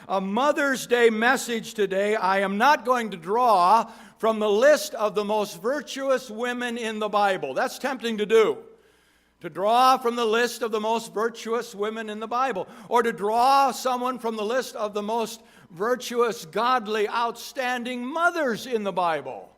a Mother's Day message today, I am not going to draw from the list of the most virtuous women in the Bible. That's tempting to do. To draw from the list of the most virtuous women in the Bible. Or to draw someone from the list of the most virtuous, godly, outstanding mothers in the Bible.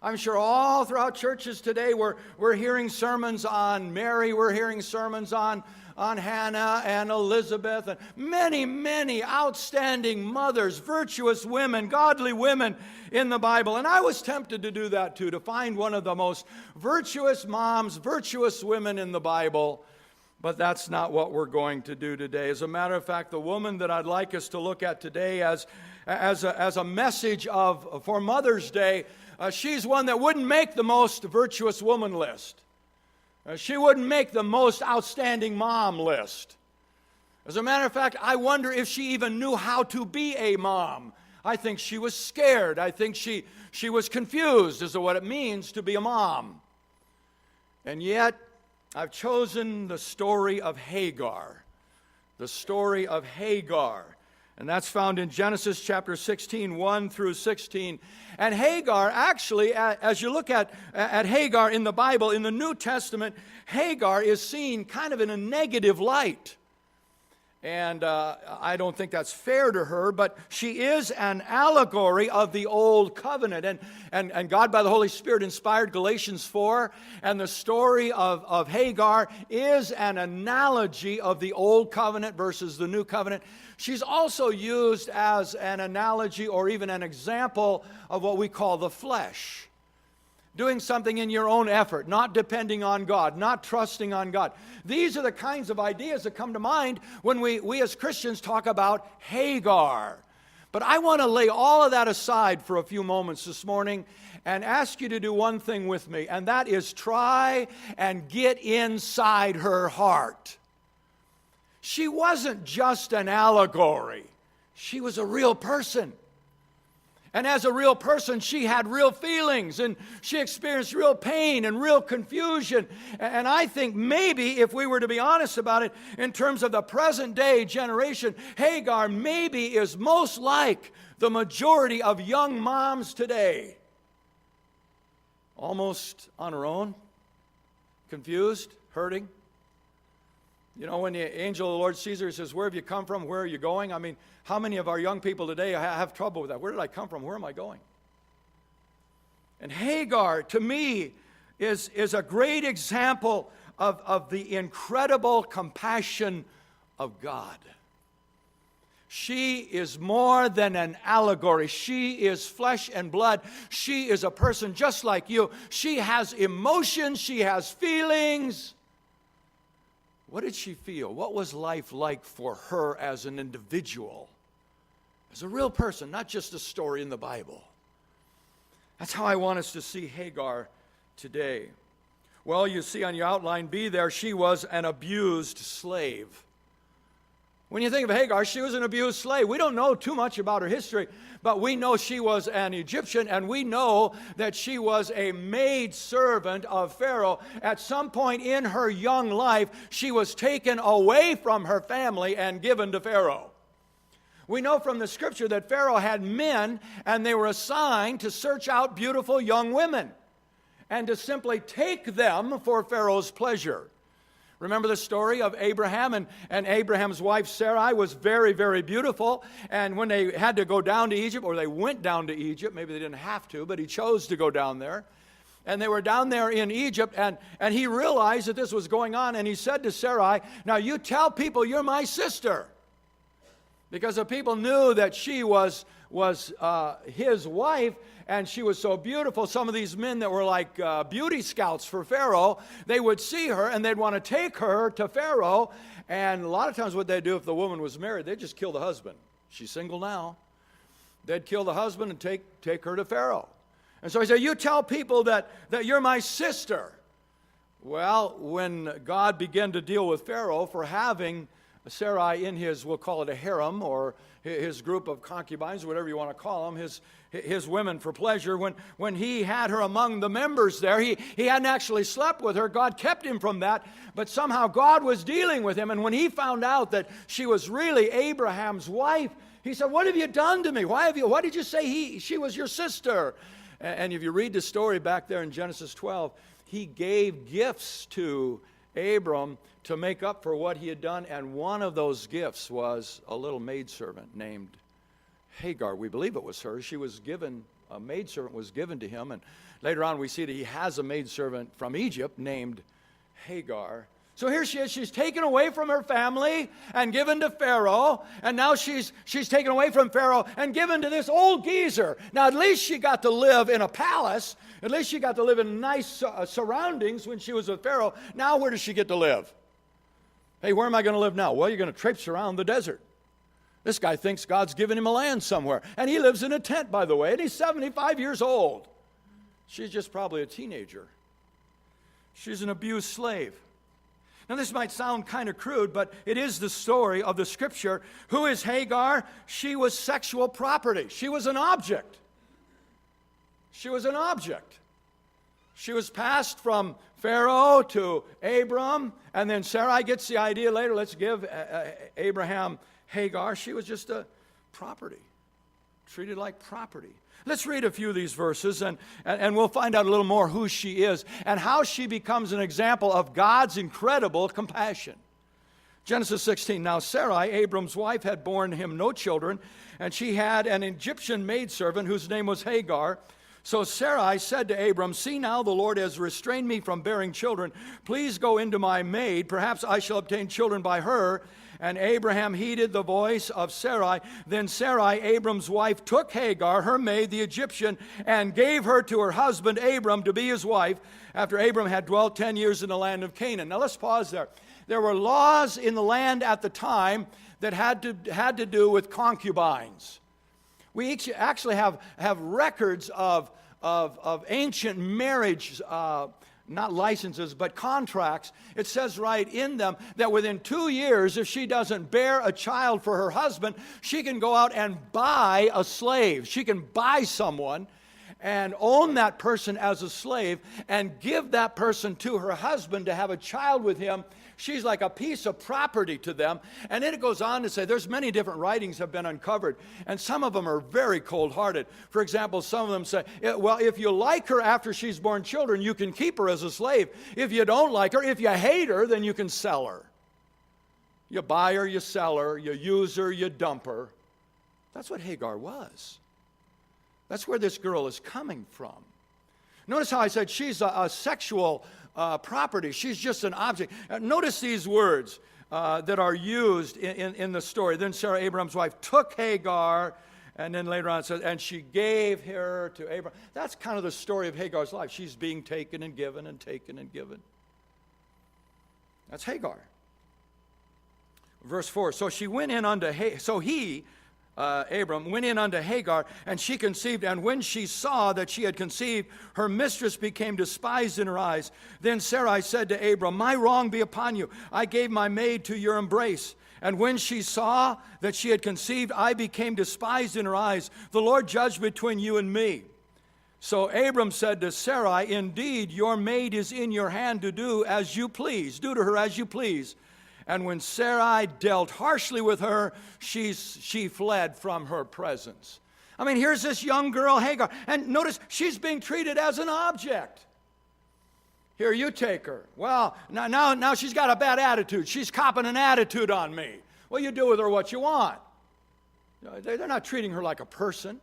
I'm sure all throughout churches today we're hearing sermons on Mary, we're hearing sermons on Hannah and Elizabeth, and many, many outstanding mothers, virtuous women, godly women in the Bible. And I was tempted to do that too, to find one of the most virtuous moms, virtuous women in the Bible. But that's not what we're going to do today. As a matter of fact, the woman that I'd like us to look at today as a message for Mother's Day, she's one that wouldn't make the most virtuous woman list. She wouldn't make the most outstanding mom list. As a matter of fact, I wonder if she even knew how to be a mom. I think she was scared. I think she was confused as to what it means to be a mom. And yet, I've chosen the story of Hagar. The story of Hagar. And that's found in Genesis chapter 16, 1 through 16. And Hagar, actually, as you look at Hagar in the Bible, in the New Testament, Hagar is seen kind of in a negative light. And I don't think that's fair to her, but she is an allegory of the Old Covenant. And God, by the Holy Spirit, inspired Galatians 4, and the story of Hagar is an analogy of the Old Covenant versus the New Covenant. She's also used as an analogy or even an example of what we call the flesh. Doing something in your own effort, not depending on God, not trusting on God. These are the kinds of ideas that come to mind when we as Christians talk about Hagar. But I want to lay all of that aside for a few moments this morning and ask you to do one thing with me, and that is try and get inside her heart. She wasn't just an allegory. She was a real person. And as a real person, she had real feelings, and she experienced real pain and real confusion. And I think maybe, if we were to be honest about it, in terms of the present day generation, Hagar maybe is most like the majority of young moms today. Almost on her own, confused, hurting. You know, when the angel of the Lord sees her, he says, "Where have you come from? Where are you going?" I mean, how many of our young people today have trouble with that? Where did I come from? Where am I going? And Hagar, to me, is a great example of the incredible compassion of God. She is more than an allegory. She is flesh and blood. She is a person just like you. She has emotions. She has feelings. What did she feel? What was life like for her as an individual? As a real person, not just a story in the Bible. That's how I want us to see Hagar today. Well, you see on your outline B there, she was an abused slave. When you think of Hagar, she was an abused slave. We don't know too much about her history, but we know she was an Egyptian, and we know that she was a maid servant of Pharaoh. At some point in her young life, she was taken away from her family and given to Pharaoh. We know from the scripture that Pharaoh had men, and they were assigned to search out beautiful young women and to simply take them for Pharaoh's pleasure. Remember the story of Abraham, and Abraham's wife Sarai was very, very beautiful. And when they had to go down to Egypt, or they went down to Egypt, maybe they didn't have to, but he chose to go down there. And they were down there in Egypt, and he realized that this was going on, and he said to Sarai, "Now you tell people you're my sister." Because the people knew that she was his wife, and she was so beautiful. Some of these men that were like beauty scouts for Pharaoh, they would see her and they'd want to take her to Pharaoh. And a lot of times what they'd do if the woman was married, they'd just kill the husband. She's single now. They'd kill the husband and take her to Pharaoh. And so he said, "You tell people that you're my sister." Well, when God began to deal with Pharaoh for having Sarai in his, we'll call it a harem, or his group of concubines, whatever you want to call them, his women for pleasure, when he had her among the members there, he hadn't actually slept with her. God kept him from that, but somehow God was dealing with him. And when he found out that she was really Abraham's wife, he said, "What have you done to me? Why did you say she was your sister?" And if you read the story back there in Genesis 12, he gave gifts to Abram to make up for what he had done, and one of those gifts was a little maidservant named Hagar. We believe it was her. She was given, a maidservant was given to him, and later on we see that he has a maidservant from Egypt named Hagar. So here she is, she's taken away from her family and given to Pharaoh, and now she's taken away from Pharaoh and given to this old geezer. Now at least she got to live in a palace, at least she got to live in nice surroundings when she was with Pharaoh. Now where does she get to live? Hey, where am I going to live now? Well, you're going to traipse around the desert. This guy thinks God's given him a land somewhere, and he lives in a tent, by the way, and he's 75 years old. She's just probably a teenager. She's an abused slave. Now, this might sound kind of crude, but it is the story of the Scripture. Who is Hagar? She was sexual property. She was an object. She was an object. She was passed from Pharaoh to Abram, and then Sarai gets the idea later, let's give Abraham Hagar. She was just a property, treated like property. Let's read a few of these verses, and we'll find out a little more who she is and how she becomes an example of God's incredible compassion. Genesis 16, now Sarai, Abram's wife, had borne him no children, and she had an Egyptian maidservant whose name was Hagar. So Sarai said to Abram, "See now, the Lord has restrained me from bearing children. Please go into my maid. Perhaps I shall obtain children by her." And Abraham heeded the voice of Sarai. Then Sarai, Abram's wife, took Hagar, her maid, the Egyptian, and gave her to her husband Abram to be his wife, after Abram had dwelt 10 years in the land of Canaan. Now let's pause there. There were laws in the land at the time that had to do with concubines. We actually have records of ancient marriage not licenses, but contracts. It says right in them that within 2 years, if she doesn't bear a child for her husband, she can go out and buy a slave. She can buy someone and own that person as a slave and give that person to her husband to have a child with him. She's like a piece of property to them. And then it goes on to say there's many different writings have been uncovered, and some of them are very cold-hearted. For example, some of them say, well, if you like her after she's born children, you can keep her as a slave. If you don't like her, if you hate her, then you can sell her. You buy her, you sell her, you use her, you dump her. That's what Hagar was. That's where this girl is coming from. Notice how I said she's a sexual property. She's just an object. Notice these words that are used in the story. Then Sarah, Abraham's wife, took Hagar, and then later on it says, and she gave her to Abraham. That's kind of the story of Hagar's life. She's being taken and given and taken and given. That's Hagar. Verse 4, so she went in unto Abram went in unto Hagar, and she conceived, and when she saw that she had conceived, her mistress became despised in her eyes. Then Sarai said to Abram, my wrong be upon you. I gave my maid to your embrace. And when she saw that she had conceived, I became despised in her eyes. The Lord judged between you and me. So Abram said to Sarai, indeed, your maid is in your hand to do as you please. Do to her as you please. And when Sarai dealt harshly with her, she fled from her presence. I mean, here's this young girl, Hagar. And notice, she's being treated as an object. Here, you take her. Well, now she's got a bad attitude. She's copping an attitude on me. Well, you do with her what you want. They're not treating her like a person.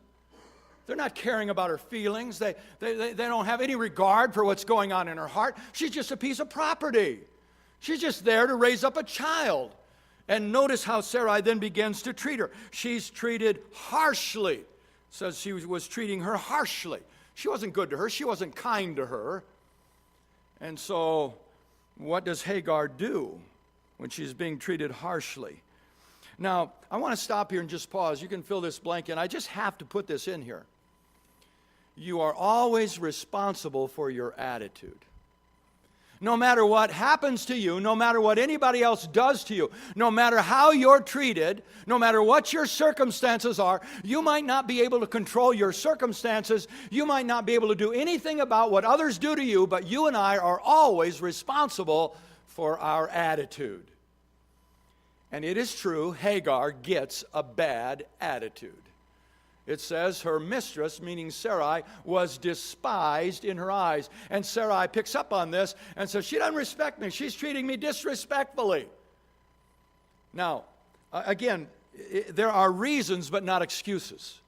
They're not caring about her feelings. They don't have any regard for what's going on in her heart. She's just a piece of property. She's just there to raise up a child. And notice how Sarai then begins to treat her. She's treated harshly. It says she was treating her harshly. She wasn't good to her. She wasn't kind to her. And so what does Hagar do when she's being treated harshly? Now, I want to stop here and just pause. You can fill this blank in. I just have to put this in here. You are always responsible for your attitude. No matter what happens to you, no matter what anybody else does to you, no matter how you're treated, no matter what your circumstances are, you might not be able to control your circumstances. You might not be able to do anything about what others do to you, but you and I are always responsible for our attitude. And it is true, Hagar gets a bad attitude. It says her mistress, meaning Sarai, was despised in her eyes. And Sarai picks up on this and says, she doesn't respect me. She's treating me disrespectfully. Now, again, there are reasons but not excuses.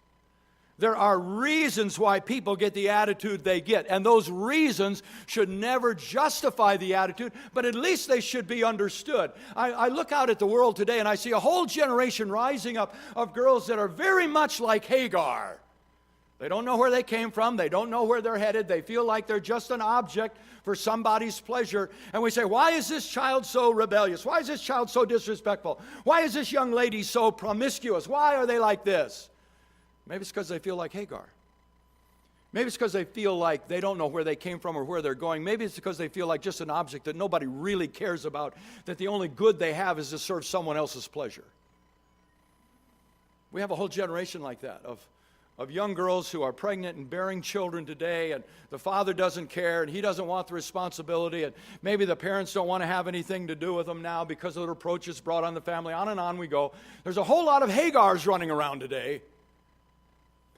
There are reasons why people get the attitude they get. And those reasons should never justify the attitude, but at least they should be understood. I look out at the world today and I see a whole generation rising up of girls that are very much like Hagar. They don't know where they came from. They don't know where they're headed. They feel like they're just an object for somebody's pleasure. And we say, why is this child so rebellious? Why is this child so disrespectful? Why is this young lady so promiscuous? Why are they like this? Maybe it's because they feel like Hagar. Maybe it's because they feel like they don't know where they came from or where they're going. Maybe it's because they feel like just an object that nobody really cares about, that the only good they have is to serve someone else's pleasure. We have a whole generation like that of young girls who are pregnant and bearing children today, and the father doesn't care, and he doesn't want the responsibility, and maybe the parents don't want to have anything to do with them now because of the reproaches brought on the family. On and on we go. There's a whole lot of Hagars running around today.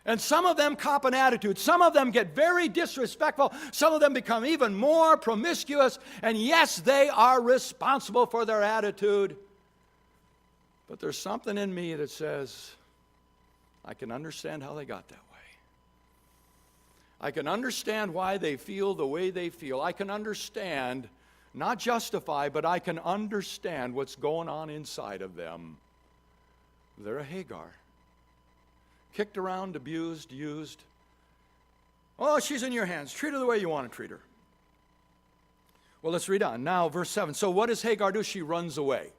And some of them cop an attitude. Some of them get very disrespectful. Some of them become even more promiscuous. And yes, they are responsible for their attitude. But there's something in me that says, I can understand how they got that way. I can understand why they feel the way they feel. I can understand, not justify, but I can understand what's going on inside of them. They're a Hagar. Kicked around, abused, used. Oh, she's in your hands. Treat her the way you want to treat her. Well, let's read on. Now, verse 7. So what does Hagar do? She runs away.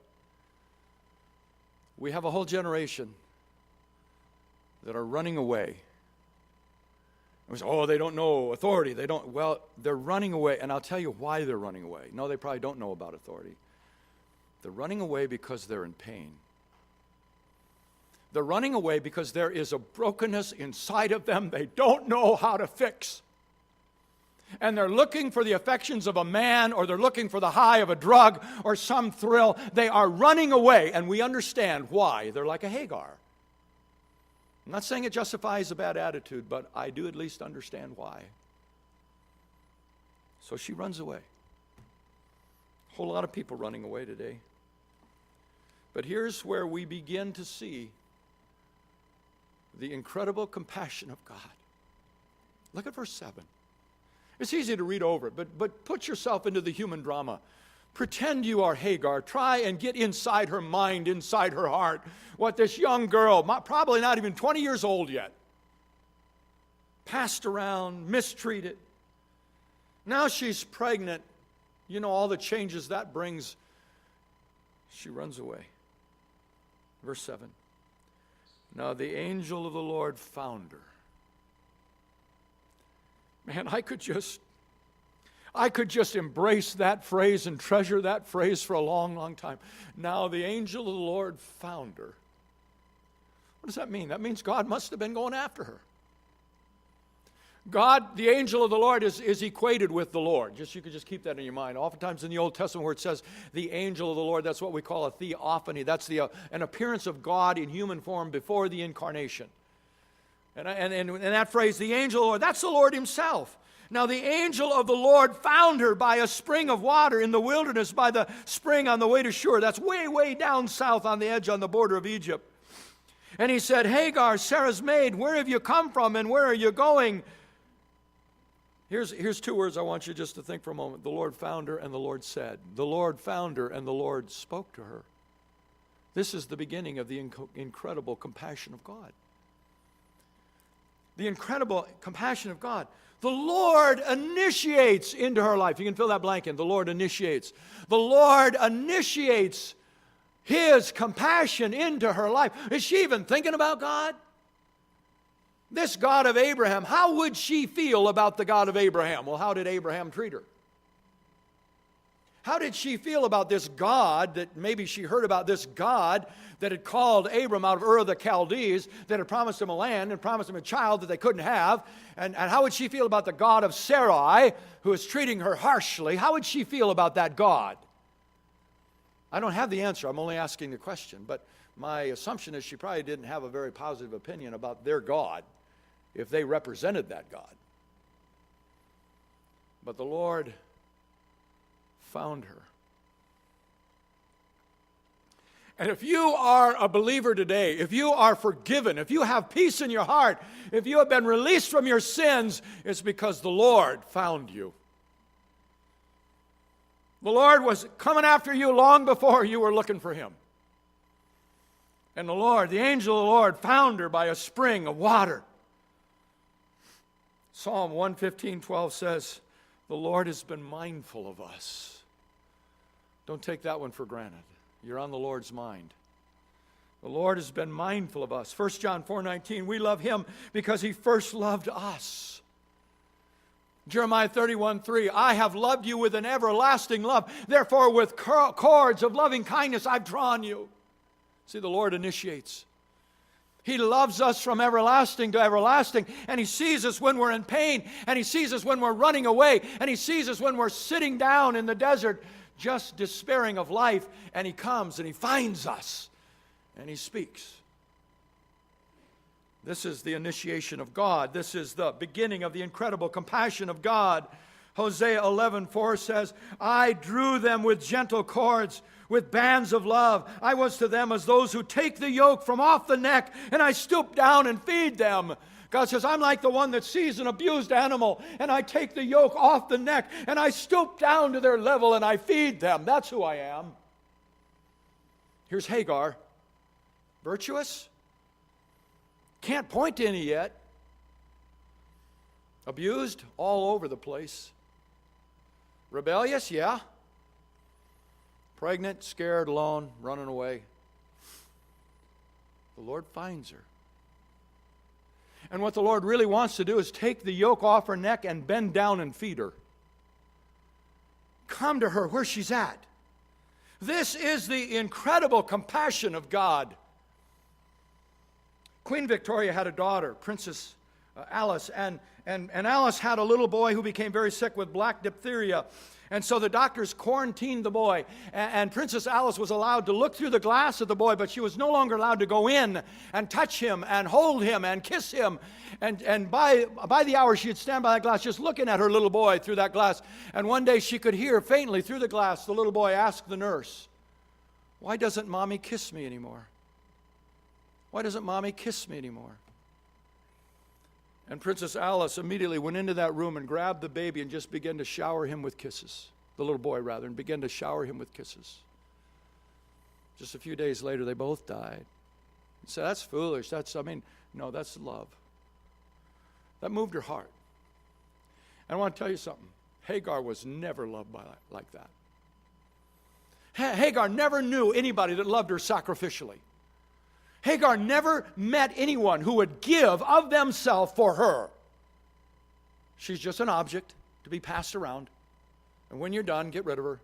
We have a whole generation that are running away. We say, oh, they don't know authority. Well, they're running away, and I'll tell you why they're running away. No, they probably don't know about authority. They're running away because they're in pain. They're running away because there is a brokenness inside of them they don't know how to fix. And they're looking for the affections of a man, or they're looking for the high of a drug or some thrill. They are running away, and we understand why. They're like a Hagar. I'm not saying it justifies a bad attitude, but I do at least understand why. So she runs away. A whole lot of people running away today. But here's where we begin to see the incredible compassion of God. Look at verse 7. It's easy to read over it, but put yourself into the human drama. Pretend you are Hagar. Try and get inside her mind, inside her heart, what this young girl, probably not even 20 years old yet, passed around, mistreated. Now she's pregnant. You know all the changes that brings. She runs away. Verse 7. Now the angel of the Lord found her. Man, I could just embrace that phrase and treasure that phrase for a long, long time. Now the angel of the Lord found her. What does that mean? That means God must have been going after her. God, the angel of the Lord, is equated with the Lord. You could just keep that in your mind. Oftentimes in the Old Testament where it says the angel of the Lord, that's what we call a theophany. That's an appearance of God in human form before the incarnation. And that phrase, the angel of the Lord, that's the Lord himself. Now the angel of the Lord found her by a spring of water in the wilderness, by the spring on the way to Shur. That's way, way down south on the edge on the border of Egypt. And he said, Hagar, Sarah's maid, where have you come from and where are you going? Here's two words I want you just to think for a moment. The Lord found her and the Lord said. The Lord found her and the Lord spoke to her. This is the beginning of the incredible compassion of God. The incredible compassion of God. The Lord initiates into her life. You can fill that blank in. The Lord initiates. The Lord initiates His compassion into her life. Is she even thinking about God? This God of Abraham, how would she feel about the God of Abraham? Well, how did Abraham treat her? How did she feel about this God, that maybe she heard about this God that had called Abram out of Ur of the Chaldees, that had promised him a land and promised him a child that they couldn't have? And how would she feel about the God of Sarai, who is treating her harshly? How would she feel about that God? I don't have the answer. I'm only asking the question. But my assumption is she probably didn't have a very positive opinion about their God if they represented that God. But the Lord found her. And if you are a believer today, if you are forgiven, if you have peace in your heart, if you have been released from your sins, it's because the Lord found you. The Lord was coming after you long before you were looking for Him. And the Lord, the angel of the Lord, found her by a spring of water. Psalm 115:12 says, "The Lord has been mindful of us." Don't take that one for granted. You're on the Lord's mind. The Lord has been mindful of us. 1 John 4:19, we love Him because He first loved us. Jeremiah 31:3, I have loved you with an everlasting love. Therefore, with cords of loving kindness, I've drawn you. See, the Lord initiates. He loves us from everlasting to everlasting, and He sees us when we're in pain, and He sees us when we're running away, and He sees us when we're sitting down in the desert just despairing of life, and He comes and He finds us and He speaks. This is the initiation of God. This is the beginning of the incredible compassion of God. Hosea 11:4 says, I drew them with gentle cords, with bands of love. I was to them as those who take the yoke from off the neck, and I stoop down and feed them. God says, I'm like the one that sees an abused animal, and I take the yoke off the neck, and I stoop down to their level, and I feed them. That's who I am. Here's Hagar. Virtuous? Can't point to any yet. Abused? All over the place. Rebellious? Yeah. Pregnant, scared, alone, running away. The Lord finds her. And what the Lord really wants to do is take the yoke off her neck and bend down and feed her. Come to her where she's at. This is the incredible compassion of God. Queen Victoria had a daughter, Princess Alice, and Alice had a little boy who became very sick with black diphtheria. And so the doctors quarantined the boy, and Princess Alice was allowed to look through the glass at the boy, but she was no longer allowed to go in and touch him and hold him and kiss him. And by the hour, she'd stand by that glass just looking at her little boy through that glass. And one day she could hear faintly through the glass the little boy ask the nurse, why doesn't Mommy kiss me anymore? Why doesn't Mommy kiss me anymore? And Princess Alice immediately went into that room and grabbed the baby and just began to shower him with kisses. The little boy, rather, and began to shower him with kisses. Just a few days later, they both died. You say, that's foolish. No, that's love. That moved her heart. And I want to tell you something. Hagar was never loved like that. Hagar never knew anybody that loved her sacrificially. Hagar never met anyone who would give of themselves for her. She's just an object to be passed around. And when you're done, get rid of her.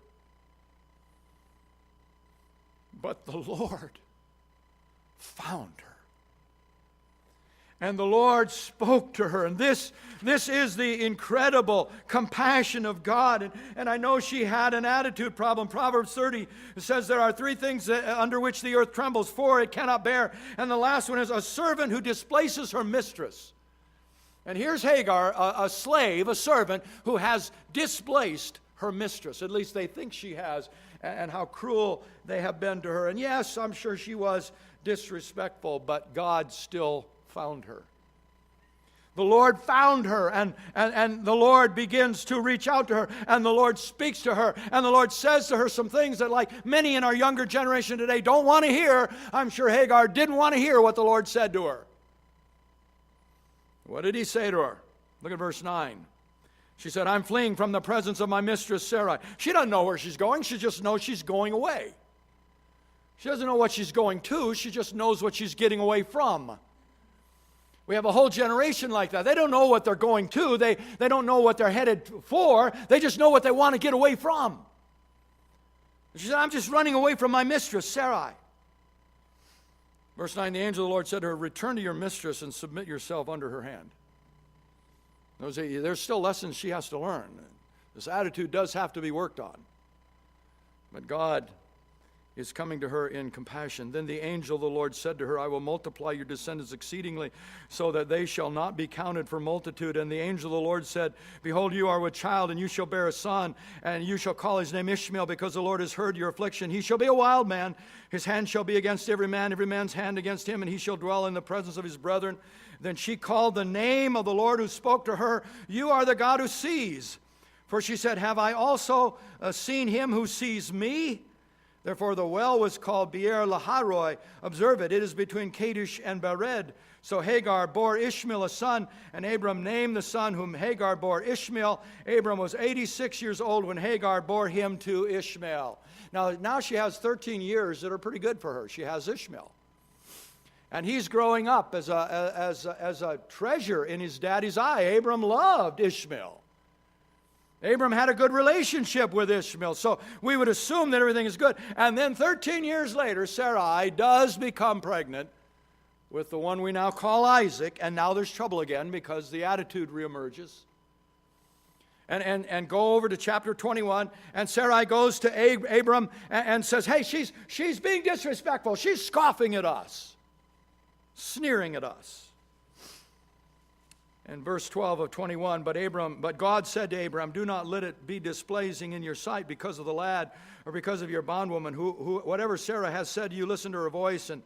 But the Lord found her. And the Lord spoke to her. And this is the incredible compassion of God. And I know she had an attitude problem. Proverbs 30 says there are three things under which the earth trembles, four it cannot bear. And the last one is a servant who displaces her mistress. And here's Hagar, a slave, a servant, who has displaced her mistress. At least they think she has. And how cruel they have been to her. And yes, I'm sure she was disrespectful, but God still found her. The Lord found her, and the Lord begins to reach out to her, and the Lord speaks to her, and the Lord says to her some things that, like many in our younger generation today, don't want to hear. I'm sure Hagar didn't want to hear what the Lord said to her. What did He say to her? Look at verse 9. She said, I'm fleeing from the presence of my mistress Sarai. She doesn't know where she's going. She just knows she's going away. She doesn't know what she's going to. She just knows what she's getting away from. We have a whole generation like that. They don't know what they're going to. They don't know what they're headed for. They just know what they want to get away from. She said, I'm just running away from my mistress, Sarai. Verse 9, the angel of the Lord said to her, return to your mistress and submit yourself under her hand. There's still lessons she has to learn. This attitude does have to be worked on. But God is coming to her in compassion. Then the angel of the Lord said to her, I will multiply your descendants exceedingly, so that they shall not be counted for multitude. And the angel of the Lord said, behold, you are with child, and you shall bear a son, and you shall call his name Ishmael, because the Lord has heard your affliction. He shall be a wild man. His hand shall be against every man's hand against him, and he shall dwell in the presence of his brethren. Then she called the name of the Lord who spoke to her, you are the God who sees. For she said, have I also seen him who sees me? Therefore the well was called Beer Laharoi. Observe it, it is between Kadesh and Bered. So Hagar bore Ishmael a son, and Abram named the son whom Hagar bore Ishmael. Abram was 86 years old when Hagar bore him to Ishmael. Now she has 13 years that are pretty good for her. She has Ishmael. And he's growing up as a treasure in his daddy's eye. Abram loved Ishmael. Abram had a good relationship with Ishmael, so we would assume that everything is good. And then 13 years later, Sarai does become pregnant with the one we now call Isaac, and now there's trouble again because the attitude reemerges. And go over to chapter 21, and Sarai goes to Abram and says, hey, she's being disrespectful. She's scoffing at us, sneering at us. In verse 12 of 21, but God said to Abram, do not let it be displeasing in your sight because of the lad or because of your bondwoman. Whatever Sarah has said to you, listen to her voice, and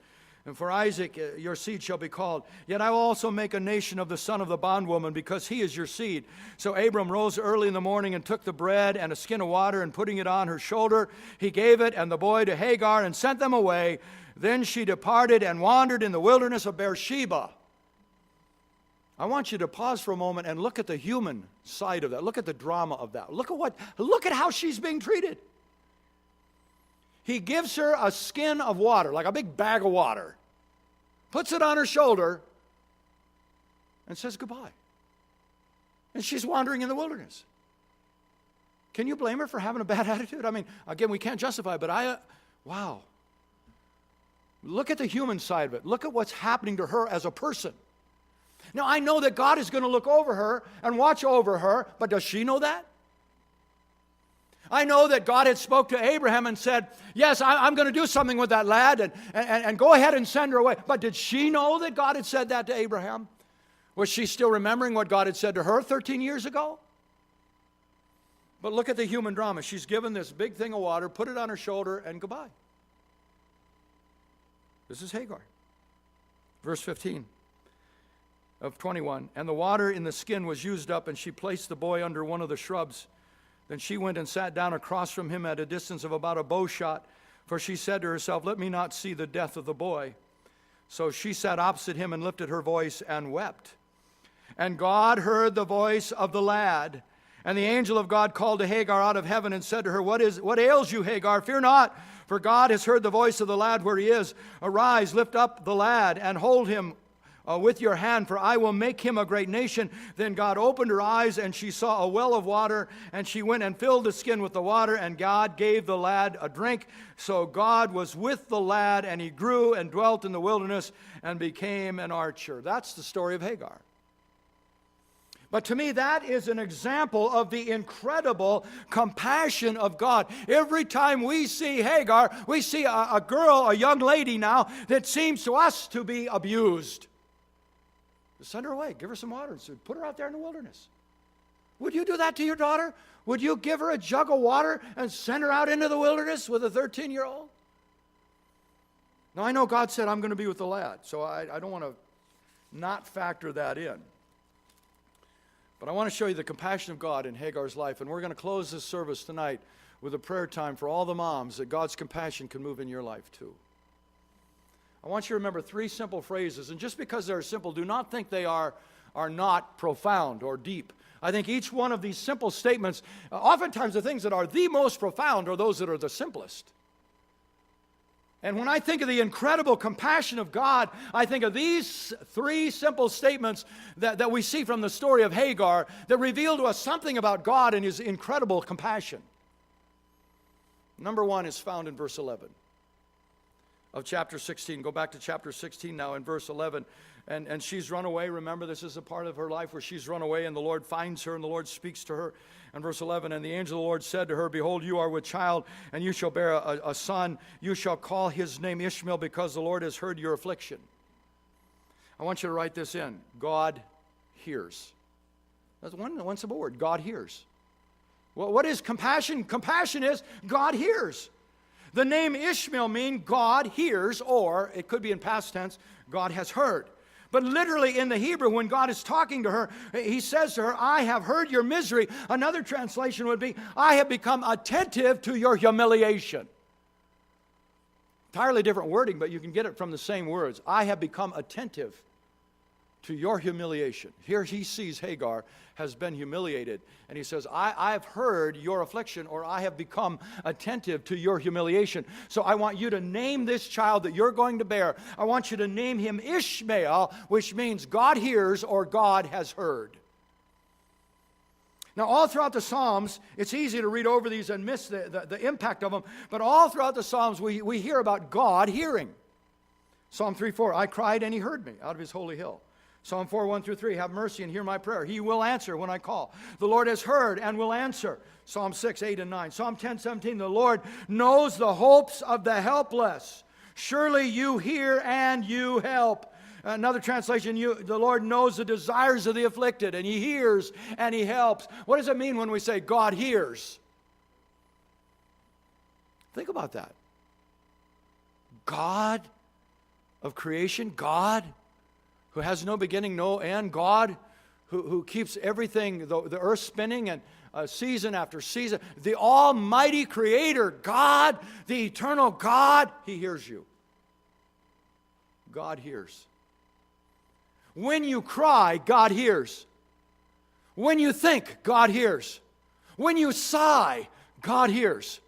for Isaac your seed shall be called. Yet I will also make a nation of the son of the bondwoman, because he is your seed. So Abram rose early in the morning and took the bread and a skin of water, and putting it on her shoulder, he gave it and the boy to Hagar and sent them away. Then she departed and wandered in the wilderness of Beersheba. I want you to pause for a moment and look at the human side of that. Look at the drama of that. Look at how she's being treated. He gives her a skin of water, like a big bag of water, puts it on her shoulder, and says goodbye. And she's wandering in the wilderness. Can you blame her for having a bad attitude? I mean, again, we can't justify it, but wow. Look at the human side of it. Look at what's happening to her as a person. Now, I know that God is going to look over her and watch over her, but does she know that? I know that God had spoke to Abraham and said, yes, I'm going to do something with that lad, and go ahead and send her away. But did she know that God had said that to Abraham? Was she still remembering what God had said to her 13 years ago? But look at the human drama. She's given this big thing of water, put it on her shoulder, and goodbye. This is Hagar. Verse 15. Of 21, and the water in the skin was used up, and she placed the boy under one of the shrubs. Then she went and sat down across from him at a distance of about a bow shot, for she said to herself, let me not see the death of the boy. So she sat opposite him and lifted her voice and wept. And God heard the voice of the lad. And the angel of God called to Hagar out of heaven and said to her, what ails you, Hagar? Fear not, for God has heard the voice of the lad where he is. Arise, lift up the lad, and hold him with your hand, for I will make him a great nation. Then God opened her eyes, and she saw a well of water, and she went and filled the skin with the water, and God gave the lad a drink. So God was with the lad, and he grew and dwelt in the wilderness and became an archer. That's the story of Hagar. But to me, that is an example of the incredible compassion of God. Every time we see Hagar, we see a girl, a young lady now, that seems to us to be abused. Send her away. Give her some water and put her out there in the wilderness. Would you do that to your daughter? Would you give her a jug of water and send her out into the wilderness with a 13-year-old? Now, I know God said I'm going to be with the lad, so I don't want to not factor that in. But I want to show you the compassion of God in Hagar's life, and we're going to close this service tonight with a prayer time for all the moms that God's compassion can move in your life too. I want you to remember 3 simple phrases, and just because they're simple, do not think they are not profound or deep. I think each one of these simple statements, oftentimes the things that are the most profound are those that are the simplest. And when I think of the incredible compassion of God, I think of these 3 simple statements that we see from the story of Hagar that reveal to us something about God and his incredible compassion. Number one is found in verse 11 of chapter 16. Go back to chapter 16 now in verse 11. And she's run away. Remember, this is a part of her life where she's run away, and the Lord finds her, and the Lord speaks to her. And verse 11, and the angel of the Lord said to her, behold, you are with child, and you shall bear a son. You shall call his name Ishmael, because the Lord has heard your affliction. I want you to write this in. God hears. That's one simple word. God hears. Well, what is compassion? Compassion is God hears. The name Ishmael means God hears, or it could be in past tense, God has heard. But literally in the Hebrew, when God is talking to her, he says to her, I have heard your misery. Another translation would be, I have become attentive to your humiliation. Entirely different wording, but you can get it from the same words. I have become attentive to your humiliation. Here he sees Hagar has been humiliated. And he says, I've heard your affliction, or I have become attentive to your humiliation. So I want you to name this child that you're going to bear. I want you to name him Ishmael, which means God hears or God has heard. Now, all throughout the Psalms, it's easy to read over these and miss the impact of them. But all throughout the Psalms, we hear about God hearing. Psalm 3:4, I cried and he heard me out of his holy hill. Psalm 4:1-3, have mercy and hear my prayer. He will answer when I call. The Lord has heard and will answer. Psalm 6:8-9. Psalm 10:17, the Lord knows the hopes of the helpless. Surely you hear and you help. Another translation, the Lord knows the desires of the afflicted, and he hears and he helps. What does it mean when we say God hears? Think about that. God of creation, God who has no beginning, no end, God who keeps everything, the earth spinning, and season after season, the almighty creator, God, the eternal God, he hears you. God hears. When you cry, God hears. When you think, God hears. When you sigh, God hears.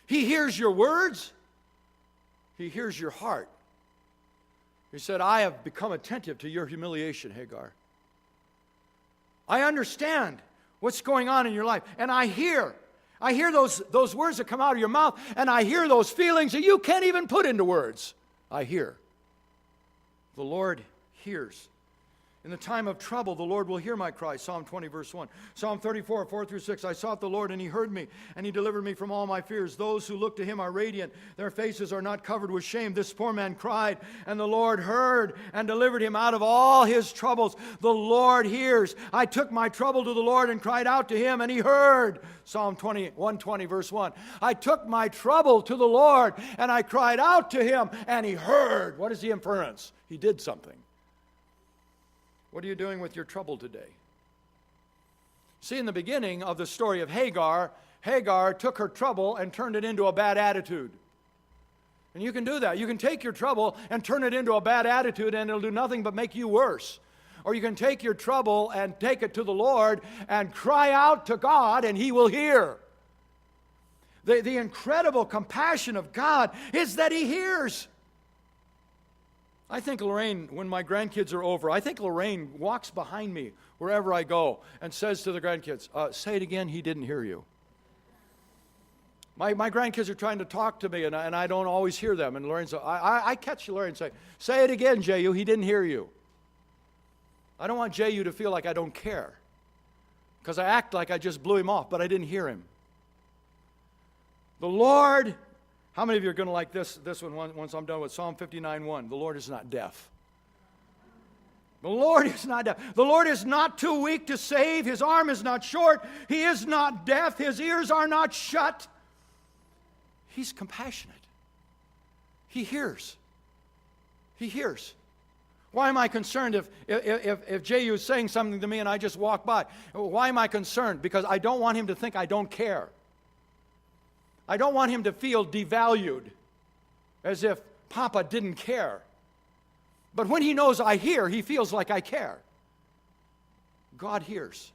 He hears your words. He hears your heart. He said, I have become attentive to your humiliation, Hagar. I understand what's going on in your life. And I hear those words that come out of your mouth. And I hear those feelings that you can't even put into words. I hear. The Lord hears. In the time of trouble, the Lord will hear my cry. Psalm 20:1. Psalm 34:4-6. I sought the Lord, and he heard me, and he delivered me from all my fears. Those who look to him are radiant. Their faces are not covered with shame. This poor man cried, and the Lord heard and delivered him out of all his troubles. The Lord hears. I took my trouble to the Lord and cried out to him, and he heard. Psalm 120:1. I took my trouble to the Lord, and I cried out to him, and he heard. What is the inference? He did something. What are you doing with your trouble today? See, in the beginning of the story of Hagar, Hagar took her trouble and turned it into a bad attitude. And you can do that. You can take your trouble and turn it into a bad attitude, and it'll do nothing but make you worse. Or you can take your trouble and take it to the Lord and cry out to God, and he will hear. The incredible compassion of God is that he hears. I think Lorraine, when my grandkids are over, I think Lorraine walks behind me wherever I go and says to the grandkids, say it again, he didn't hear you. My grandkids are trying to talk to me, and I don't always hear them. And Lorraine says, I catch Lorraine and say it again, J.U., he didn't hear you. I don't want J.U. to feel like I don't care, because I act like I just blew him off, but I didn't hear him. The Lord... How many of you are going to like this one once I'm done with Psalm 59:1? The Lord is not deaf. The Lord is not deaf. The Lord is not too weak to save. His arm is not short. He is not deaf. His ears are not shut. He's compassionate. He hears. He hears. Why am I concerned if J.U. is saying something to me and I just walk by? Why am I concerned? Because I don't want him to think I don't care. I don't want him to feel devalued, as if Papa didn't care. But when he knows I hear, he feels like I care. God hears.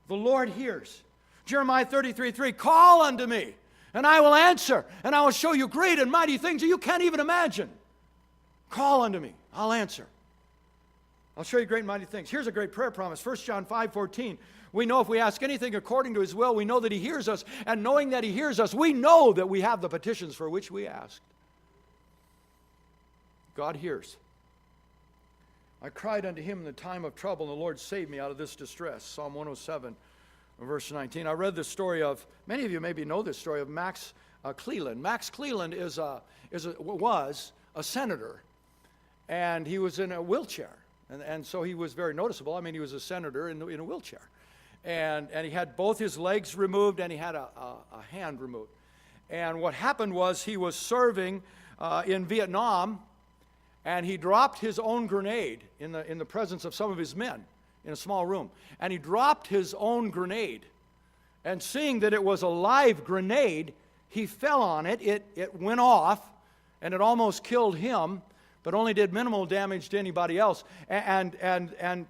The Lord hears. Jeremiah 33:3, call unto me, and I will answer, and I will show you great and mighty things that you can't even imagine. Call unto me, I'll answer. I'll show you great and mighty things. Here's a great prayer promise. 1 John 5:14. We know if we ask anything according to his will, we know that he hears us. And knowing that he hears us, we know that we have the petitions for which we asked. God hears. I cried unto him in the time of trouble, and the Lord saved me out of this distress. Psalm 107, verse 19. I read the story of, many of you maybe know this story of Max Cleland. Max Cleland was a senator, and he was in a wheelchair. And so he was very noticeable. I mean, he was a senator in a wheelchair. And he had both his legs removed, and he had a hand removed. And what happened was he was serving in Vietnam, and he dropped his own grenade in the presence of some of his men in a small room. And he dropped his own grenade. And seeing that it was a live grenade, he fell on it. It went off, and it almost killed him, but only did minimal damage to anybody else. And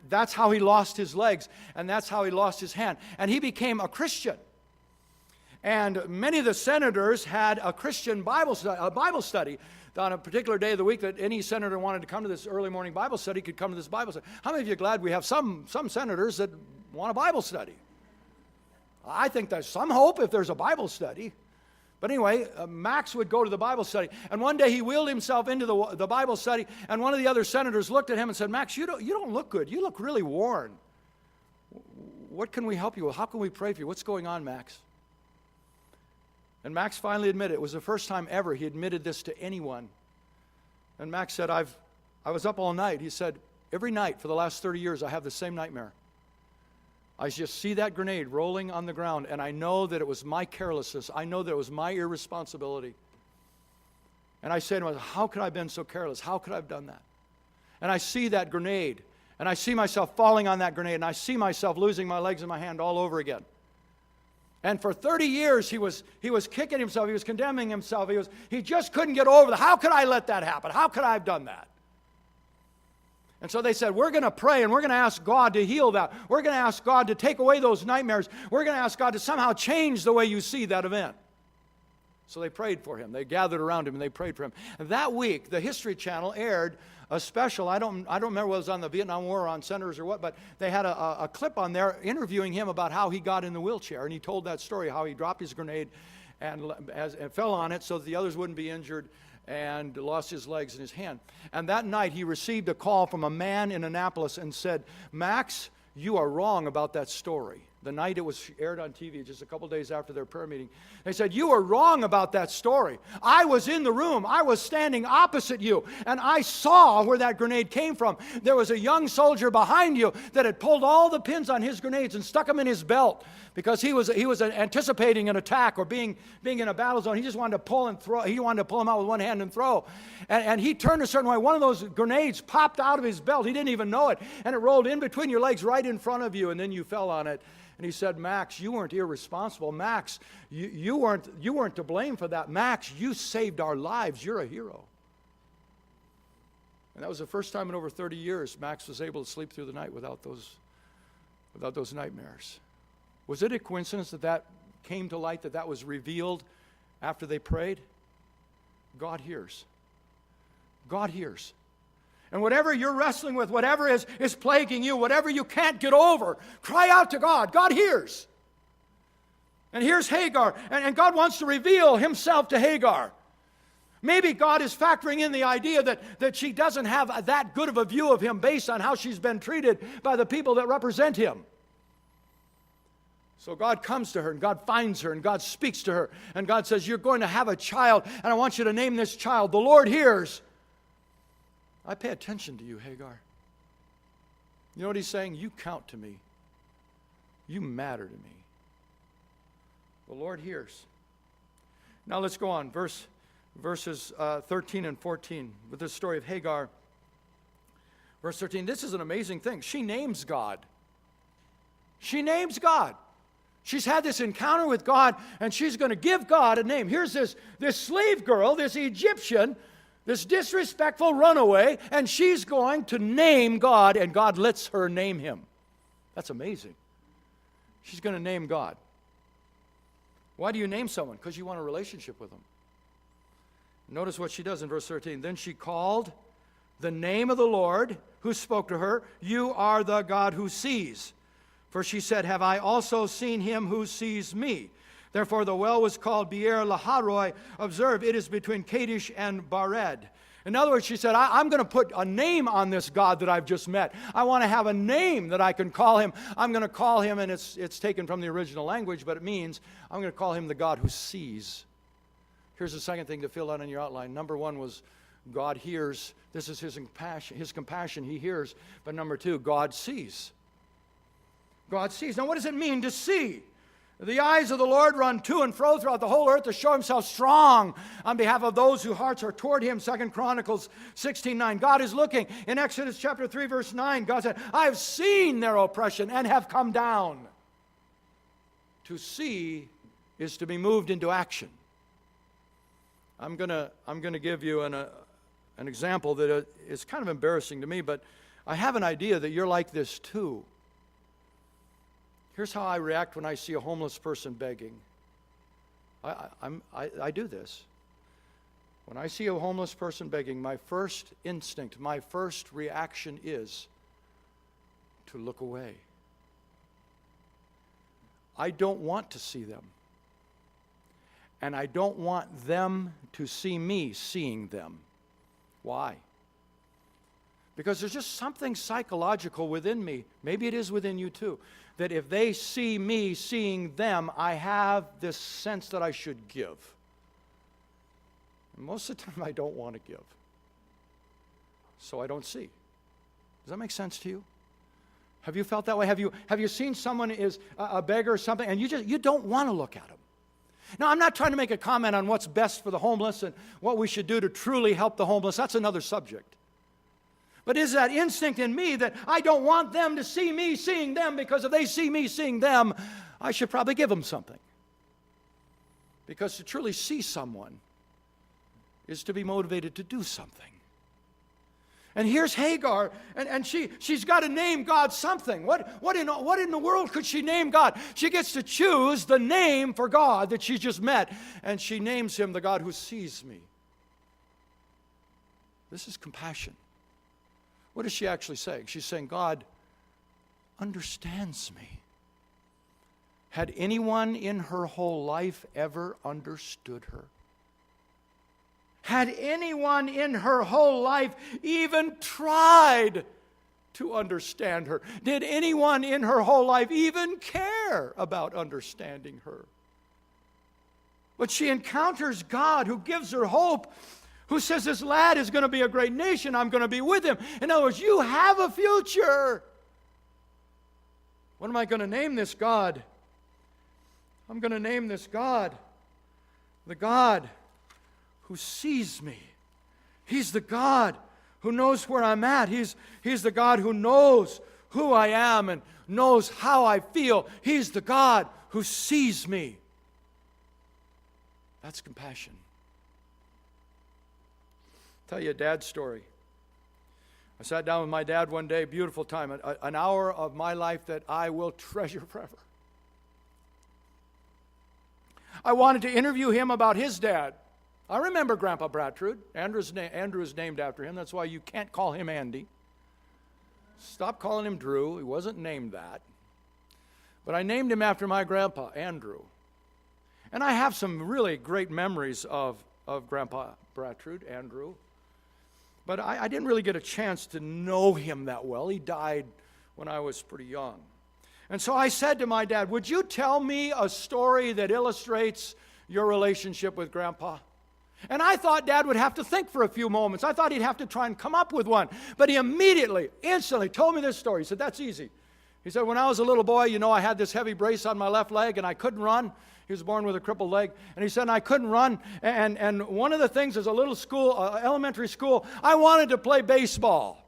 that's how he lost his legs, and that's how he lost his hand. And he became a Christian. And many of the senators had a Christian Bible study. On a particular day of the week that any senator wanted to come to this early morning Bible study could come to this Bible study. How many of you are glad we have some senators that want a Bible study? I think there's some hope if there's a Bible study. But anyway, Max would go to the Bible study. And one day he wheeled himself into the Bible study, and one of the other senators looked at him and said, Max, you don't look good. You look really worn. What can we help you with? How can we pray for you? What's going on, Max? And Max finally admitted, it was the first time ever he admitted this to anyone. And Max said, I was up all night. He said, every night for the last 30 years, I have the same nightmare. I just see that grenade rolling on the ground, and I know that it was my carelessness. I know that it was my irresponsibility. And I say to myself, how could I have been so careless? How could I have done that? And I see that grenade, and I see myself falling on that grenade, and I see myself losing my legs and my hand all over again. And for 30 years, he was kicking himself. He was condemning himself. He just couldn't get over that. How could I let that happen? How could I have done that? And so they said, we're going to pray, and we're going to ask God to heal that. We're going to ask God to take away those nightmares. We're going to ask God to somehow change the way you see that event. So they prayed for him. They gathered around him, and they prayed for him. And that week, the History Channel aired a special. I don't remember whether it was on the Vietnam War or on senators or what, but they had a clip on there interviewing him about how he got in the wheelchair. And he told that story, how he dropped his grenade and fell on it so that the others wouldn't be injured, and lost his legs and his hand. And that night he received a call from a man in Annapolis and said, Max, you are wrong about that story. The night it was aired on TV, just a couple days after their prayer meeting. They said, you are wrong about that story. I was in the room. I was standing opposite you, and I saw where that grenade came from. There was a young soldier behind you that had pulled all the pins on his grenades and stuck them in his belt because he was anticipating an attack or being in a battle zone. He just wanted to pull and throw. He wanted to pull them out with one hand and throw. And he turned a certain way. One of those grenades popped out of his belt. He didn't even know it. And it rolled in between your legs right in front of you, and then you fell on it. And he said, Max, you weren't irresponsible. Max, you weren't to blame for that. Max, you saved our lives. You're a hero. And that was the first time in over 30 years Max was able to sleep through the night without those nightmares. Was it a coincidence that came to light, that was revealed after they prayed? God hears. God hears. And whatever you're wrestling with, whatever is plaguing you, whatever you can't get over, cry out to God. God hears. And here's Hagar. And God wants to reveal himself to Hagar. Maybe God is factoring in the idea that she doesn't have that good of a view of him based on how she's been treated by the people that represent him. So God comes to her, and God finds her, and God speaks to her. And God says, you're going to have a child, and I want you to name this child. The Lord hears. I pay attention to you, Hagar. You know what he's saying? You count to me. You matter to me. The Lord hears. Now let's go on. Verses 13 and 14 with the story of Hagar. Verse 13, this is an amazing thing. She names God. She names God. She's had this encounter with God, and she's going to give God a name. Here's this slave girl, this Egyptian, this disrespectful runaway, and she's going to name God, and God lets her name him. That's amazing. She's going to name God. Why do you name someone? Because you want a relationship with them. Notice what she does in verse 13. Then she called the name of the Lord, who spoke to her, "You are the God who sees." For she said, "Have I also seen him who sees me?" Therefore the well was called Beer Laharoi. Observe, it is between Kadesh and Bared. In other words, she said, I'm going to put a name on this God that I've just met. I want to have a name that I can call him. I'm going to call him, and it's taken from the original language, but it means I'm going to call him the God who sees. Here's the second thing to fill out in your outline. Number one was God hears. This is his compassion. He hears. But number two, God sees. God sees. Now, what does it mean to see? The eyes of the Lord run to and fro throughout the whole earth to show himself strong on behalf of those whose hearts are toward him. 2 Chronicles 16:9. God is looking. In Exodus chapter 3, verse 9, God said, "I have seen their oppression and have come down." To see is to be moved into action. I'm gonna give you an example that is kind of embarrassing to me, but I have an idea that you're like this too. Here's how I react when I see a homeless person begging. I do this. When I see a homeless person begging, my first instinct, my first reaction is to look away. I don't want to see them. And I don't want them to see me seeing them. Why? Because there's just something psychological within me, maybe it is within you too, that if they see me seeing them, I have this sense that I should give. And most of the time I don't want to give. So I don't see. Does that make sense to you? Have you felt that way? Have you seen someone is a beggar or something and you don't want to look at them? Now, I'm not trying to make a comment on what's best for the homeless and what we should do to truly help the homeless. That's another subject. But is that instinct in me that I don't want them to see me seeing them, because if they see me seeing them, I should probably give them something. Because to truly see someone is to be motivated to do something. And here's Hagar, and she's got to name God something. What in the world could she name God? She gets to choose the name for God that she just met, and she names him the God who sees me. This is compassion. What is she actually saying? She's saying, God understands me. Had anyone in her whole life ever understood her? Had anyone in her whole life even tried to understand her? Did anyone in her whole life even care about understanding her? But she encounters God who gives her hope, who says, this lad is going to be a great nation. I'm going to be with him. In other words, you have a future. What am I going to name this God? I'm going to name this God the God who sees me. He's the God who knows where I'm at. He's the God who knows who I am and knows how I feel. He's the God who sees me. That's compassion. I'll tell you a dad's story. I sat down with my dad one day, beautiful time, an hour of my life that I will treasure forever. I wanted to interview him about his dad. I remember Grandpa Brattrud. Andrew is named after him. That's why you can't call him Andy. Stop calling him Drew. He wasn't named that. But I named him after my grandpa, Andrew. And I have some really great memories of Grandpa Brattrud, Andrew. But I didn't really get a chance to know him that well. He died when I was pretty young. And so I said to my dad, would you tell me a story that illustrates your relationship with Grandpa? And I thought Dad would have to think for a few moments. I thought he'd have to try and come up with one. But he instantly told me this story. He said, that's easy. He said, when I was a little boy, I had this heavy brace on my left leg and I couldn't run. He was born with a crippled leg. And he said, I couldn't run. And one of the things is a little school, elementary school, I wanted to play baseball.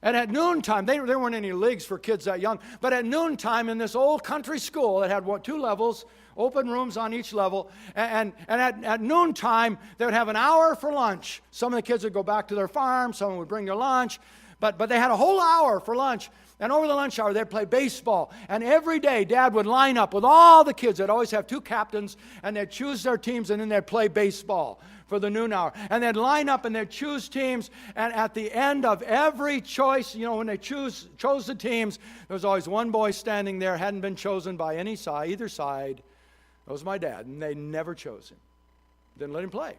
And at noontime, there weren't any leagues for kids that young, but at noontime in this old country school that had 2 levels, open rooms on each level. And at noontime, they would have an hour for lunch. Some of the kids would go back to their farm. Some would bring their lunch. But they had a whole hour for lunch. And over the lunch hour, they'd play baseball. And every day, Dad would line up with all the kids. They'd always have two captains, and they'd choose their teams, and then they'd play baseball for the noon hour. And they'd line up, and they'd choose teams. And at the end of every choice, when they chose the teams, there was always one boy standing there, hadn't been chosen by either side. That was my dad, and they never chose him. Didn't let him play.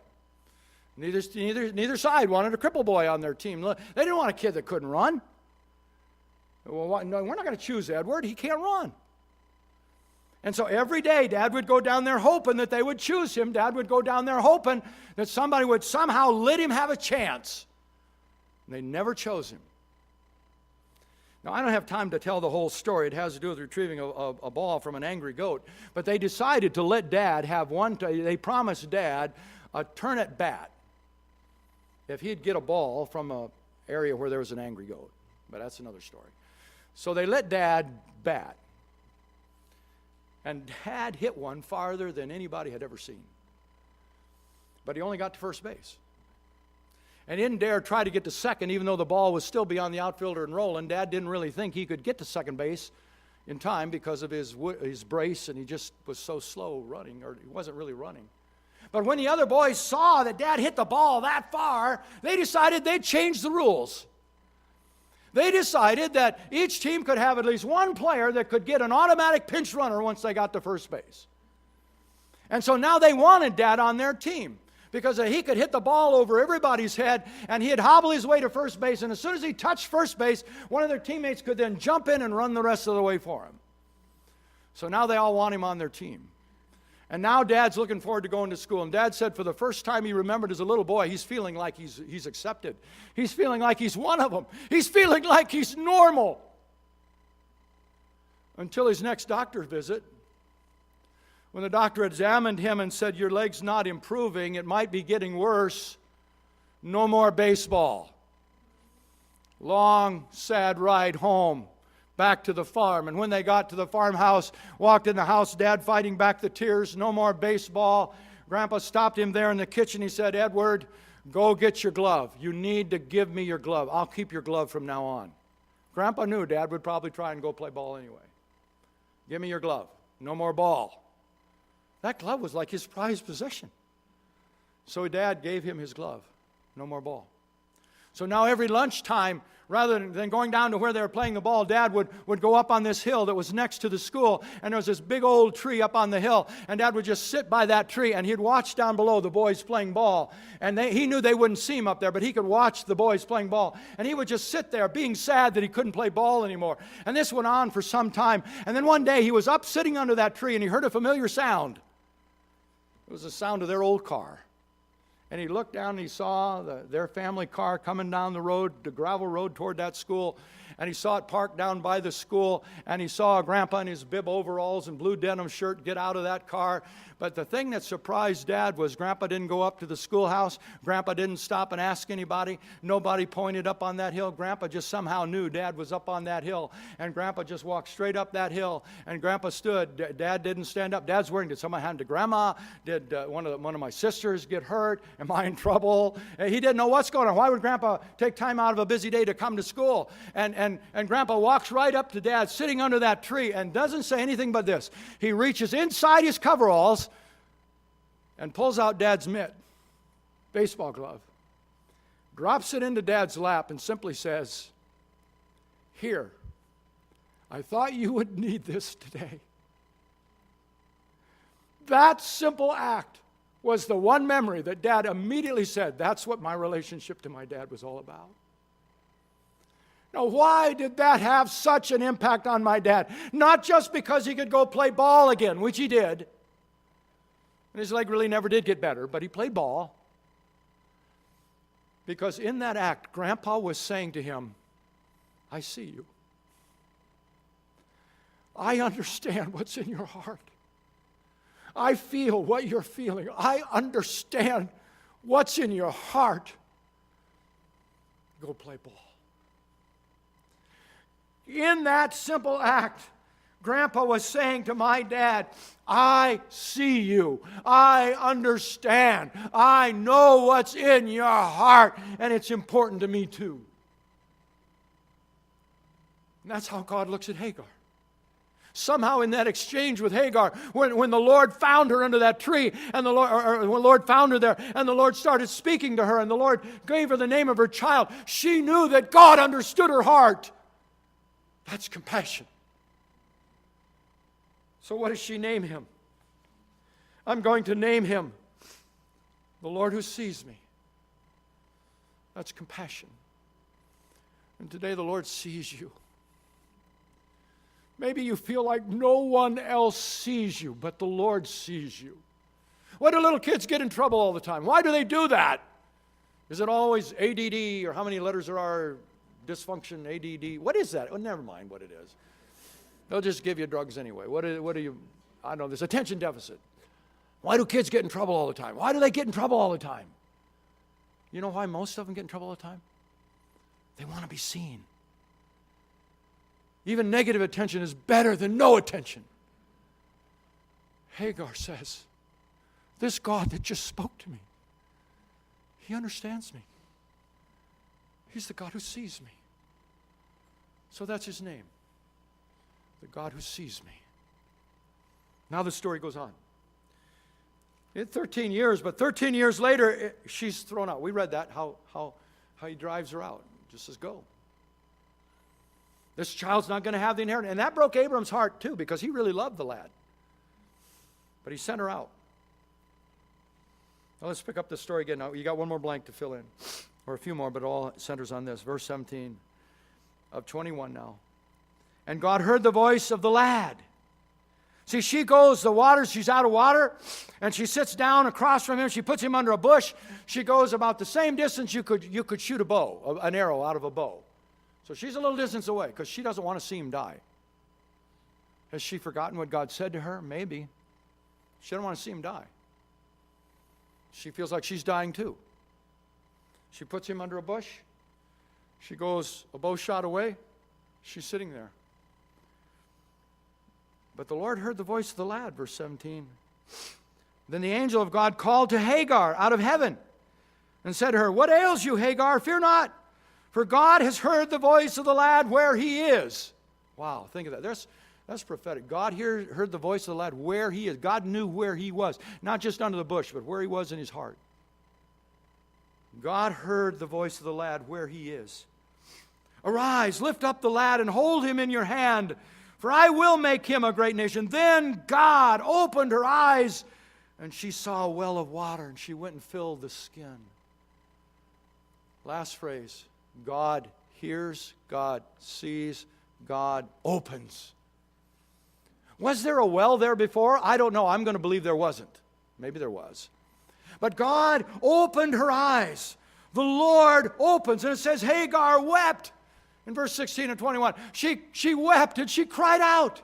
Neither side wanted a cripple boy on their team. They didn't want a kid that couldn't run. Well, no, we're not going to choose Edward. He can't run. And so every day, Dad would go down there hoping that they would choose him. Dad would go down there hoping that somebody would somehow let him have a chance. And they never chose him. Now, I don't have time to tell the whole story. It has to do with retrieving a ball from an angry goat. But they decided to let Dad have they promised Dad a turn at bat if he'd get a ball from an area where there was an angry goat. But that's another story. So they let Dad bat. And Dad hit one farther than anybody had ever seen. But he only got to first base. And he didn't dare try to get to second, even though the ball was still beyond the outfielder and rolling. Dad didn't really think he could get to second base in time because of his brace, and he just was so slow running, or he wasn't really running. But when the other boys saw that Dad hit the ball that far, they decided they'd change the rules. They decided that each team could have at least one player that could get an automatic pinch runner once they got to first base. And so now they wanted Dad on their team because he could hit the ball over everybody's head, and he'd hobble his way to first base, and as soon as he touched first base, one of their teammates could then jump in and run the rest of the way for him. So now they all want him on their team. And now Dad's looking forward to going to school. And Dad said for the first time he remembered as a little boy, he's feeling like he's accepted. He's feeling like he's one of them. He's feeling like he's normal. Until his next doctor visit, when the doctor examined him and said, "Your leg's not improving, it might be getting worse. No more baseball." Long, sad ride home. Back to the farm. And when they got to the farmhouse, walked in the house, Dad fighting back the tears, no more baseball. Grandpa stopped him there in the kitchen. He said, "Edward, go get your glove. You need to give me your glove. I'll keep your glove from now on." Grandpa knew Dad would probably try and go play ball anyway. "Give me your glove. No more ball." That glove was like his prized possession. So Dad gave him his glove. No more ball. So now every lunchtime, rather than going down to where they were playing the ball, Dad would go up on this hill that was next to the school, and there was this big old tree up on the hill, and Dad would just sit by that tree, and he'd watch down below the boys playing ball, and he knew they wouldn't see him up there, but he could watch the boys playing ball, and he would just sit there being sad that he couldn't play ball anymore. And this went on for some time, and then one day he was up sitting under that tree, and he heard a familiar sound. It was the sound of their old car. And he looked down and he saw their family car coming down the road, the gravel road toward that school. And he saw it parked down by the school. And he saw Grandpa in his bib overalls and blue denim shirt get out of that car. But the thing that surprised Dad was Grandpa didn't go up to the schoolhouse. Grandpa didn't stop and ask anybody. Nobody pointed up on that hill. Grandpa just somehow knew Dad was up on that hill. And Grandpa just walked straight up that hill. And Grandpa stood. Dad didn't stand up. Dad's worrying, did someone happen to Grandma? Did one of my sisters get hurt? Am I in trouble? He didn't know what's going on. Why would Grandpa take time out of a busy day to come to school? And Grandpa walks right up to Dad sitting under that tree and doesn't say anything but this. He reaches inside his coveralls and pulls out Dad's mitt, baseball glove, drops it into Dad's lap and simply says, "Here, I thought you would need this today." That simple act was the one memory that Dad immediately said, that's what my relationship to my dad was all about. Now, why did that have such an impact on my dad? Not just because he could go play ball again, which he did. And his leg really never did get better, but he played ball. Because in that act, Grandpa was saying to him, "I see you. I understand what's in your heart. I feel what you're feeling. I understand what's in your heart. Go play ball." In that simple act, Grandpa was saying to my dad, I see you. I understand. I know what's in your heart, and it's important to me too. And that's how God looks at Hagar. Somehow in that exchange with Hagar, when the Lord found her under that tree, and the Lord, or when the Lord found her there, and the Lord started speaking to her, and the Lord gave her the name of her child, she knew that God understood her heart. That's compassion. So what does she name him? I'm going to name him the Lord who sees me. That's compassion. And today the Lord sees you. Maybe you feel like no one else sees you, but the Lord sees you. Why do little kids get in trouble all the time? Why do they do that? Is it always ADD, or how many letters there are? Dysfunction, ADD. What is that? Oh, never mind what it is. They'll just give you drugs anyway. What are you, I don't know, there's attention deficit. Why do kids get in trouble all the time? Why do they get in trouble all the time? You know why most of them get in trouble all the time? They want to be seen. Even negative attention is better than no attention. Hagar says, this God that just spoke to me, he understands me. He's the God who sees me. So that's his name, the God who sees me. Now the story goes on. In 13 years, but 13 years later, she's thrown out. We read that, how he drives her out. Just says, go. This child's not going to have the inheritance. And that broke Abram's heart too, because he really loved the lad. But he sent her out. Now let's pick up the story again. Now you got one more blank to fill in, or a few more, but it all centers on this. Verse 17 of 21 now. And God heard the voice of the lad. See, she goes, the water, she's out of water, and she sits down across from him. She puts him under a bush. She goes about the same distance you could shoot a bow, an arrow out of a bow. So she's a little distance away because she doesn't want to see him die. Has she forgotten what God said to her? Maybe. She doesn't want to see him die. She feels like she's dying too. She puts him under a bush. She goes a bow shot away. She's sitting there. But the Lord heard the voice of the lad, verse 17. Then the angel of God called to Hagar out of heaven and said to her, what ails you, Hagar? Fear not, for God has heard the voice of the lad where he is. Wow, think of that. That's prophetic. God heard the voice of the lad where he is. God knew where he was, not just under the bush, but where he was in his heart. God heard the voice of the lad where he is. Arise, lift up the lad and hold him in your hand, for I will make him a great nation. Then God opened her eyes, and she saw a well of water, and she went and filled the skin. Last phrase. God hears, God sees, God opens. Was there a well there before? I don't know. I'm going to believe there wasn't. Maybe there was. But God opened her eyes. The Lord opens, and it says Hagar wept. In verse 16 and 21, she wept and she cried out.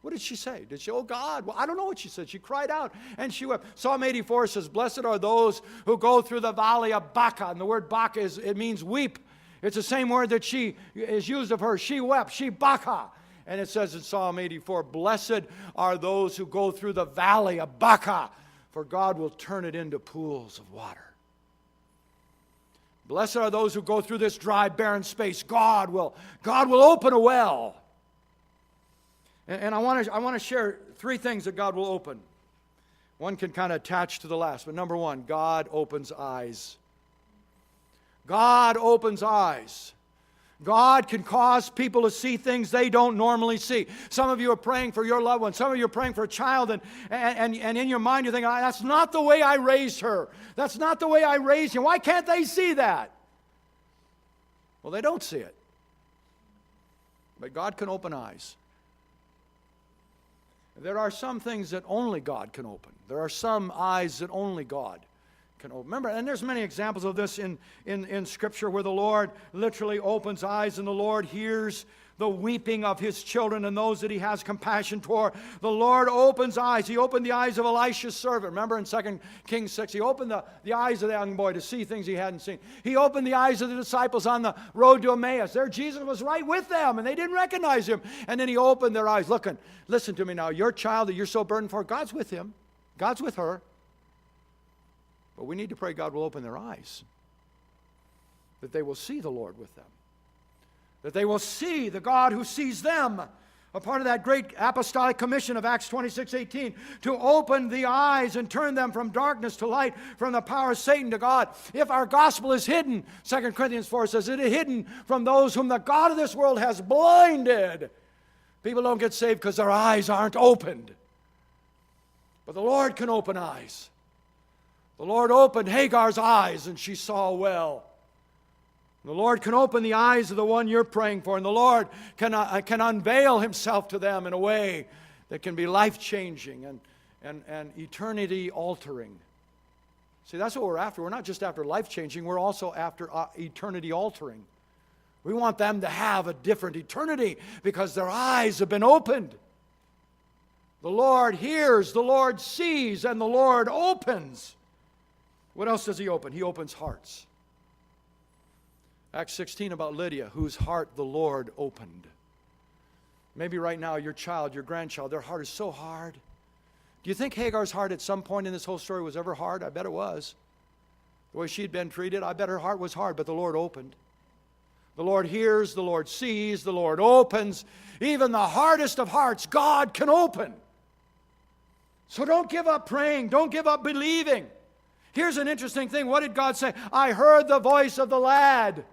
What did she say? Did she, oh God? Well, I don't know what she said. She cried out and she wept. Psalm 84 says, blessed are those who go through the valley of Baca. And the word Baca, it means weep. It's the same word that she is used of her. She wept. She Baca. And it says in Psalm 84, blessed are those who go through the valley of Baca, for God will turn it into pools of water. Blessed are those who go through this dry, barren space. God will open a well. And I want to share three things that God will open. One can kind of attach to the last, but number one, God opens eyes. God opens eyes. God can cause people to see things they don't normally see. Some of you are praying for your loved one. Some of you are praying for a child, and in your mind you're thinking, that's not the way I raised her. That's not the way I raised him. Why can't they see that? Well, they don't see it. But God can open eyes. There are some things that only God can open. There are some eyes that only God can open. Remember, and there's many examples of this in Scripture where the Lord literally opens eyes and the Lord hears the weeping of His children and those that He has compassion toward. The Lord opens eyes. He opened the eyes of Elisha's servant. Remember in 2 Kings 6, He opened the eyes of the young boy to see things he hadn't seen. He opened the eyes of the disciples on the road to Emmaus. There Jesus was right with them, and they didn't recognize Him. And then He opened their eyes. Listen to me now. Your child that you're so burdened for, God's with him. God's with her. But we need to pray God will open their eyes, that they will see the Lord with them, that they will see the God who sees them. A part of that great apostolic commission of Acts 26:18, to open the eyes and turn them from darkness to light, from the power of Satan to God. If our gospel is hidden, 2 Corinthians 4 says, it is hidden from those whom the God of this world has blinded. People don't get saved because their eyes aren't opened. But the Lord can open eyes. The Lord opened Hagar's eyes and she saw well. The Lord can open the eyes of the one you're praying for, and the Lord can unveil Himself to them in a way that can be life-changing and eternity-altering. See, that's what we're after. We're not just after life-changing, we're also after eternity-altering. We want them to have a different eternity because their eyes have been opened. The Lord hears, the Lord sees, and the Lord opens. What else does He open? He opens hearts. Acts 16 about Lydia, whose heart the Lord opened. Maybe right now your child, your grandchild, their heart is so hard. Do you think Hagar's heart at some point in this whole story was ever hard? I bet it was. The way she'd been treated, I bet her heart was hard, but the Lord opened. The Lord hears, the Lord sees, the Lord opens. Even the hardest of hearts, God can open. So don't give up praying. Don't give up believing. Here's an interesting thing. What did God say? I heard the voice of the lad.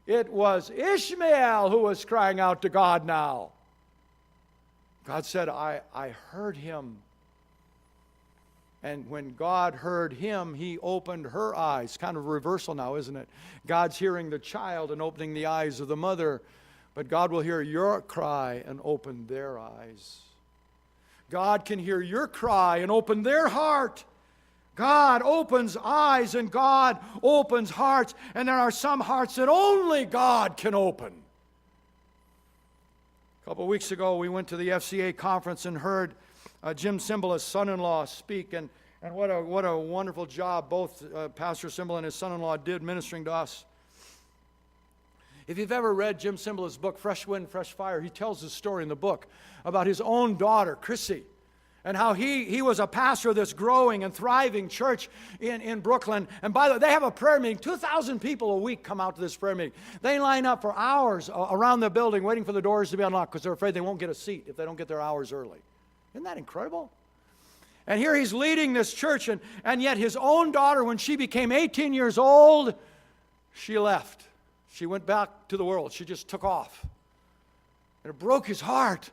It was Ishmael who was crying out to God now. God said, I heard him. And when God heard him, He opened her eyes. Kind of a reversal now, isn't it? God's hearing the child and opening the eyes of the mother. But God will hear your cry and open their eyes. God can hear your cry and open their heart. God opens eyes and God opens hearts. And there are some hearts that only God can open. A couple of weeks ago, we went to the FCA conference and heard Jim Cymbala's son-in-law speak. And what a wonderful job both Pastor Cymbala and his son-in-law did ministering to us. If you've ever read Jim Cymbala's book, Fresh Wind, Fresh Fire, he tells his story in the book about his own daughter, Chrissy, and how he was a pastor of this growing and thriving church in Brooklyn. And by the way, they have a prayer meeting. 2,000 people a week come out to this prayer meeting. They line up for hours around the building waiting for the doors to be unlocked because they're afraid they won't get a seat if they don't get their hours early. Isn't that incredible? And here he's leading this church, and yet his own daughter, when she became 18 years old, she left. She went back to the world. She just took off. And it broke his heart.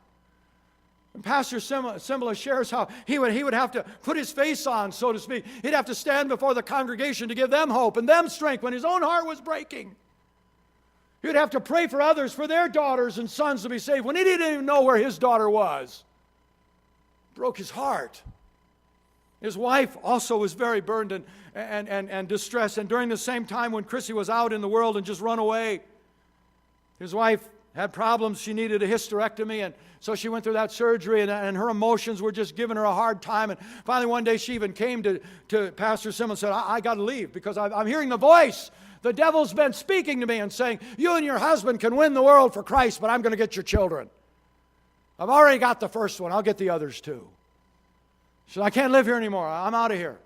And Pastor Cymbala shares how he would have to put his face on, so to speak. He'd have to stand before the congregation to give them hope and them strength when his own heart was breaking. He'd have to pray for others, for their daughters and sons to be saved when he didn't even know where his daughter was. It broke his heart. His wife also was very burdened and distressed. And during the same time when Chrissy was out in the world and just run away, his wife had problems. She needed a hysterectomy, and so she went through that surgery, and her emotions were just giving her a hard time. And finally one day she even came to Pastor Cymbala and said, I got to leave because I'm hearing the voice. The devil's been speaking to me and saying, you and your husband can win the world for Christ, but I'm going to get your children. I've already got the first one. I'll get the others too. She said, I can't live here anymore. I'm out of here.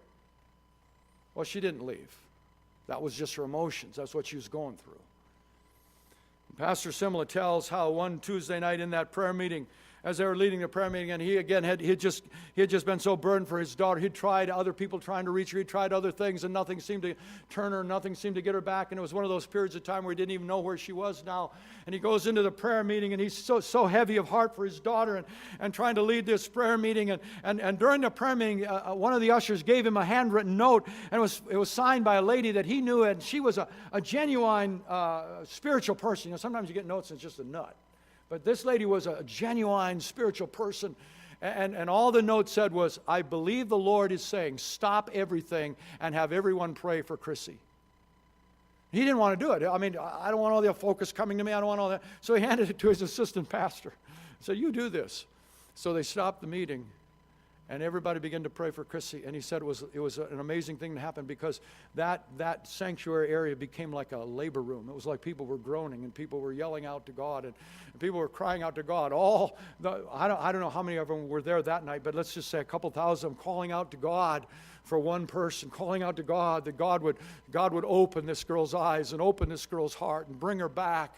Well, she didn't leave. That was just her emotions. That's what she was going through. Pastor Cymbala tells how one Tuesday night in that prayer meeting, as they were leading the prayer meeting, and he again had just been so burdened for his daughter. He'd tried other people trying to reach her. He'd tried other things, and nothing seemed to turn her. Nothing seemed to get her back. And it was one of those periods of time where he didn't even know where she was now. And he goes into the prayer meeting, and he's so heavy of heart for his daughter and trying to lead this prayer meeting. And during the prayer meeting, one of the ushers gave him a handwritten note, and it was signed by a lady that he knew, and she was a genuine spiritual person. You know, sometimes you get notes and it's just a nut. But this lady was a genuine spiritual person. And all the note said was, I believe the Lord is saying, stop everything and have everyone pray for Chrissy. He didn't want to do it. I mean, I don't want all the focus coming to me. I don't want all that. So he handed it to his assistant pastor. He said, you do this. So they stopped the meeting, and everybody began to pray for Chrissy. And he said it was an amazing thing to happen, because that sanctuary area became like a labor room. It was like people were groaning, and people were yelling out to God, and people were crying out to God. I don't know how many of them were there that night, but let's just say a couple thousand of them calling out to God for one person, calling out to God that God would open this girl's eyes and open this girl's heart and bring her back.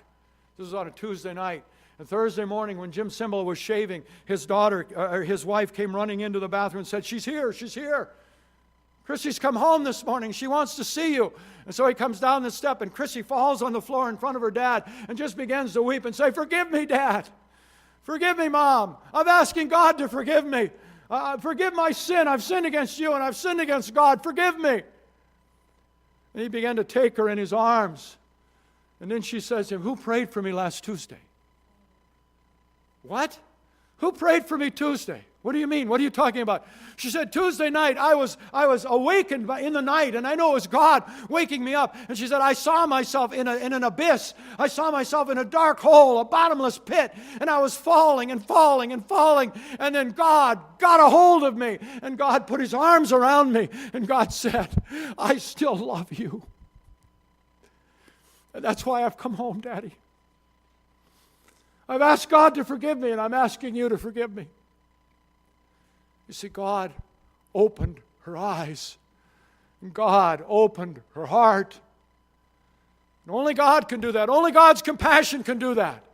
This was on a Tuesday night. And Thursday morning, when Jim Cymbala was shaving, his wife came running into the bathroom and said, she's here. Chrissy's come home this morning. She wants to see you. And so he comes down the step, and Chrissy falls on the floor in front of her dad and just begins to weep and say, forgive me, Dad. Forgive me, Mom. I'm asking God to forgive me. Forgive my sin. I've sinned against you, and I've sinned against God. Forgive me. And he began to take her in his arms. And then she says to him, who prayed for me last Tuesday? What? Who prayed for me Tuesday? What do you mean? What are you talking about? She said, Tuesday night, I was awakened in the night, and I know it was God waking me up. And she said, I saw myself in an abyss. I saw myself in a dark hole, a bottomless pit, and I was falling and falling and falling. And then God got a hold of me, and God put his arms around me, and God said, I still love you. And that's why I've come home, Daddy. I've asked God to forgive me, and I'm asking you to forgive me. You see, God opened her eyes, and God opened her heart. And only God can do that. Only God's compassion can do that.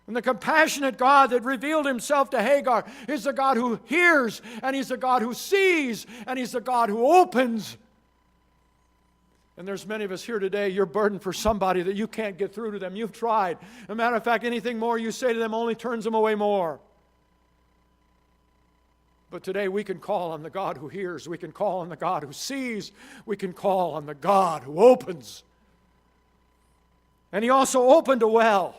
And the compassionate God that revealed himself to Hagar is the God who hears, and he's the God who sees, and he's the God who opens. And there's many of us here today, you're burdened for somebody that you can't get through to them. You've tried. As a matter of fact, anything more you say to them only turns them away more. But today we can call on the God who hears. We can call on the God who sees. We can call on the God who opens. And he also opened a well.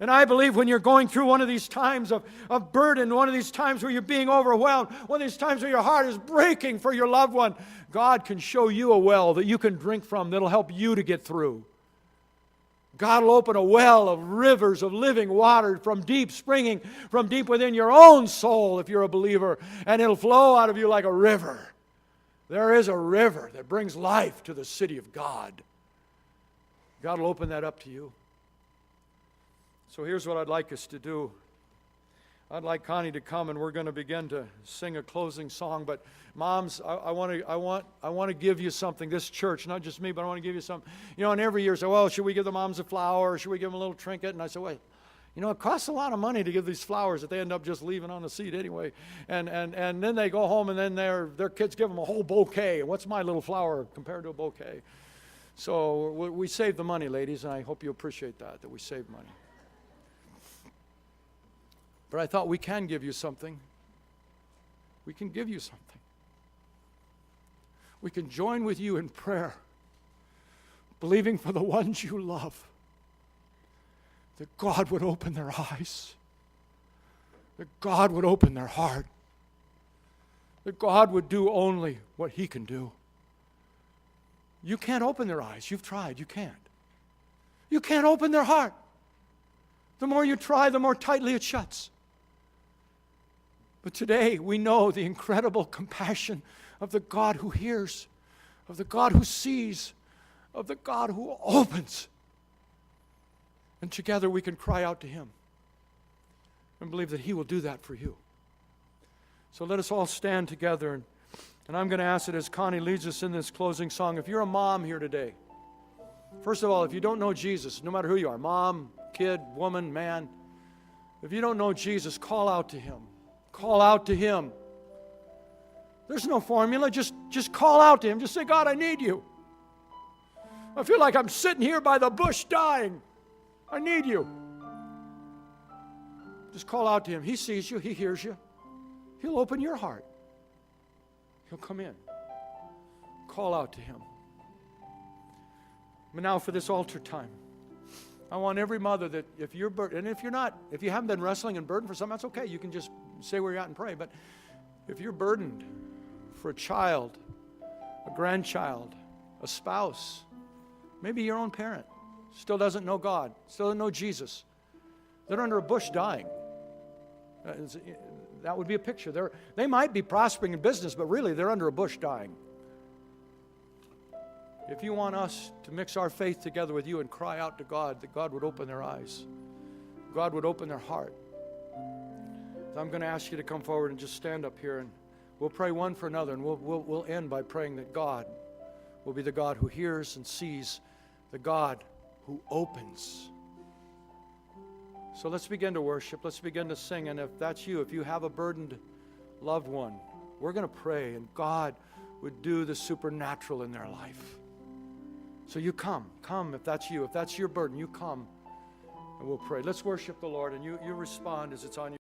And I believe when you're going through one of these times of burden, one of these times where you're being overwhelmed, one of these times where your heart is breaking for your loved one, God can show you a well that you can drink from that'll help you to get through. God will open a well of rivers of living water from deep, springing from deep within your own soul if you're a believer, and it'll flow out of you like a river. There is a river that brings life to the city of God. God will open that up to you. So here's what I'd like us to do. I'd like Connie to come, and we're going to begin to sing a closing song. But moms, I want to give you something. This church, not just me, but I want to give you something. You know, and every year say, well, should we give the moms a flower? Or should we give them a little trinket? And I say, wait, you know, it costs a lot of money to give these flowers that they end up just leaving on the seat anyway. And then they go home, and then their kids give them a whole bouquet. And what's my little flower compared to a bouquet? So we save the money, ladies, and I hope you appreciate that we save money. But I thought we can give you something. We can give you something. We can join with you in prayer, believing for the ones you love, that God would open their eyes, that God would open their heart, that God would do only what he can do. You can't open their eyes. You've tried. You can't. You can't open their heart. The more you try, the more tightly it shuts. But today we know the incredible compassion of the God who hears, of the God who sees, of the God who opens. And together we can cry out to him and believe that he will do that for you. So let us all stand together, and I'm going to ask it as Connie leads us in this closing song. If you're a mom here today, first of all, if you don't know Jesus, no matter who you are, mom, kid, woman, man, if you don't know Jesus, call out to him. Call out to him. There's no formula. Just call out to him. Just say, God, I need you. I feel like I'm sitting here by the bush dying. I need you. Just call out to him. He sees you. He hears you. He'll open your heart. He'll come in. Call out to him. But now for this altar time, I want every mother that if you're burdened, and if you haven't been wrestling and burdened for something, that's okay. You can just say where you're at and pray. But if you're burdened for a child, a grandchild, a spouse, maybe your own parent, still doesn't know God, still doesn't know Jesus, they're under a bush dying. That would be a picture. They might be prospering in business, but really they're under a bush dying. If you want us to mix our faith together with you and cry out to God, that God would open their eyes, God would open their heart. So I'm going to ask you to come forward and just stand up here, and we'll pray one for another, and we'll end by praying that God will be the God who hears and sees, the God who opens. So let's begin to worship. Let's begin to sing. And if that's you, if you have a burdened loved one, we're going to pray, and God would do the supernatural in their life. So you come if that's you. If that's your burden, you come, and we'll pray. Let's worship the Lord, and you respond as it's on you.